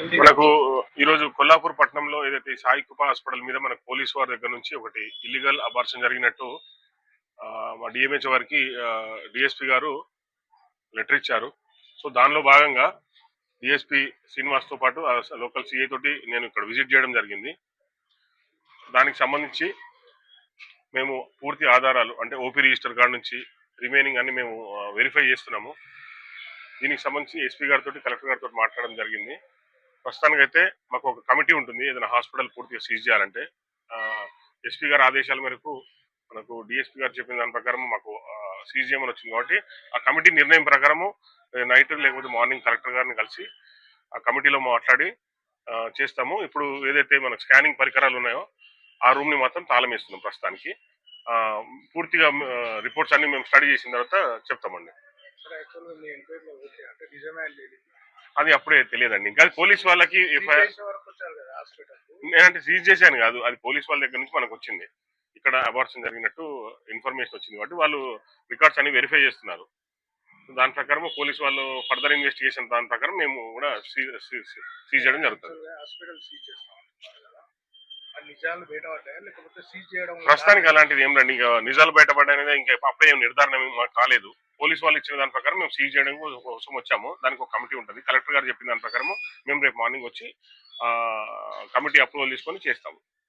మనకు ఈరోజు కొల్లాపూర్ పట్టణంలో ఏదైతే సాయి కృప హాస్పిటల్ మీద మనకు పోలీసు వారి దగ్గర నుంచి ఒకటి ఇల్లీగల్ అబార్షన్ జరిగినట్టు మా డిఎంహెచ్ వారికి డిఎస్పీ గారు లెటర్ ఇచ్చారు. సో దానిలో భాగంగా డిఎస్పీ శ్రీనివాస్ తో పాటు లోకల్ సిఐ తోటి నేను ఇక్కడ విజిట్ చేయడం జరిగింది. దానికి సంబంధించి మేము పూర్తి ఆధారాలు అంటే ఓపీ రిజిస్టర్ కార్డు నుంచి రిమైనింగ్ అన్ని మేము వెరిఫై చేస్తున్నాము. దీనికి సంబంధించి ఎస్పీ గారితో కలెక్టర్ గారితో మాట్లాడడం జరిగింది. ప్రస్తుతానికి అయితే మాకు ఒక కమిటీ ఉంటుంది ఏదైనా హాస్పిటల్ పూర్తిగా సీజ్ చేయాలంటే. ఎస్పీ గారి ఆదేశాల మేరకు మనకు డిఎస్పీ గారు చెప్పిన దాని ప్రకారం మాకు సీజ్ చేయమని వచ్చింది కాబట్టి ఆ కమిటీ నిర్ణయం ప్రకారము నైట్ లేకపోతే మార్నింగ్ కలెక్టర్ గారిని కలిసి ఆ కమిటీలో మాట్లాడి చేస్తాము. ఇప్పుడు ఏదైతే మనకు స్కానింగ్ పరికరాలు ఉన్నాయో ఆ రూమ్ ని మాత్రం తాళం వేస్తున్నాం ప్రస్తుతానికి. పూర్తిగా రిపోర్ట్స్ అన్ని మేము స్టడీ చేసిన తర్వాత చెప్తామండి. అది అప్పుడే తెలియదండి. ఇంకా పోలీస్ వాళ్ళకి నేనంటే సీజ్ చేశాను కాదు, అది పోలీస్ వాళ్ళ దగ్గర నుంచి మనకు వచ్చింది. ఇక్కడ అబార్షన్ జరిగినట్టు ఇన్ఫర్మేషన్ వచ్చింది కాబట్టి వాళ్ళు రికార్డ్స్ అన్ని వెరిఫై చేస్తున్నారు. దాని ప్రకారం పోలీస్ వాళ్ళు ఫర్దర్ ఇన్వెస్టిగేషన్ దాని ప్రకారం మేము కూడా సీజ్ చేయడం జరుగుతుంది. ప్రస్తుతానికి అలాంటిది ఏం రండి, ఇంకా నిజాలు బయటపడ్డాయనేది ఇంకా అప్పుడే నిర్ధారణ మాకు కాలేదు. పోలీసు వాళ్ళు ఇచ్చిన దాని ప్రకారం మేము సీజ్ చేయడం కోసం వచ్చాము. దానికి ఒక కమిటీ ఉంటుంది. కలెక్టర్ గారు చెప్పిన దాని ప్రకారం మేము రేపు మార్నింగ్ వచ్చి కమిటీ అప్రూవల్ తీసుకొని చేస్తాము.